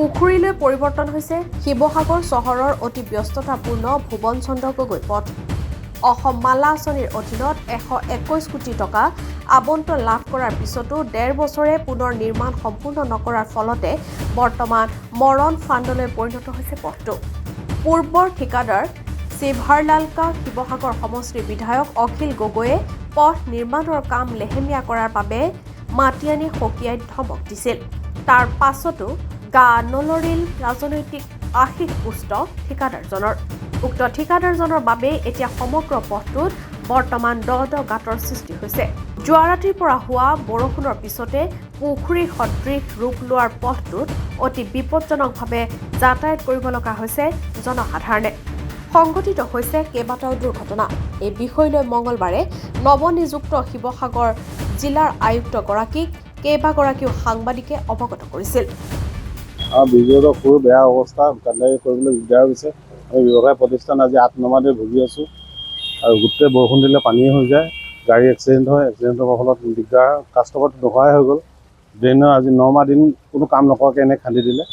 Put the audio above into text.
পুখুৰীলৈ পৰিৱৰ্তন হৈছে শিৱসাগৰ চহৰৰ অতি ব্যস্ততাপূৰ্ণ ভুৱন চন্দ্ৰ গগৈ পথ। অসম মালা আঁচনিৰ অধীনত 121 কোটি টকা আবণ্টন লাভ কৰাৰ পিছতো 1.5 বছৰে পুনৰ নিৰ্মাণ সম্পূৰ্ণ নকৰাৰ ফলতে বৰ্তমান মৰণ ফাণ্ডলৈ পৰিণত হৈছে পথটো। পূৰ্বৰ ঠিকাদাৰ শিৱহাৰলালকা শিৱসাগৰ সমষ্টিৰ বিধায়ক অখিল গগৈয়ে পথ নিৰ্মাণৰ কাম লেহেমীয়া কৰাৰ বাবে মাতি আনি সকীয়াই ধমক দিছিল। তাৰ পাছতো গা নলৰিল ৰাজনৈতিক আশিস পুষ্ট ঠিকাদাৰজনৰ। উক্ত ঠিকাদাৰজনৰ বাবেই এতিয়া সমগ্ৰ পথটোত বৰ্তমান দ গাঁতৰ সৃষ্টি হৈছে। যোৱা ৰাতিৰ পৰা হোৱা বৰষুণৰ পিছতে পুখুৰী সদৃশ ৰূপ লোৱাৰ পথটোত অতি বিপদজনকভাৱে যাতায়াত কৰিব লগা হৈছে জনসাধাৰণে। সংঘটিত হৈছে কেইবাটাও দুৰ্ঘটনা। এই বিষয় লৈ মঙলবাৰে নৱনিযুক্ত শিৱসাগৰ জিলাৰ আয়ুক্তগৰাকীক কেইবাগৰাকীও সাংবাদিকে অৱগত কৰিছিল। বিজয়ৰ খুব বেয়া অৱস্থা, দোকানদাৰী কৰিবলৈ দিগদাৰ হৈছে। আমি ব্যৱসায় প্ৰতিষ্ঠান আজি 8 নমাহতে ভুগি আছোঁ আৰু গোটেই বৰষুণ দিলে পানী হৈ যায়, গাড়ী এক্সিডেণ্ট হয়, এক্সিডেণ্টৰ ফলত দিগদাৰ, কাষ্টমাৰটো নোহোৱাই হৈ গ'ল। ড্ৰেইনৰ আজি 9 মাহ দিন কোনো কাম নকৰাকৈ এনে খান্দি দিলে।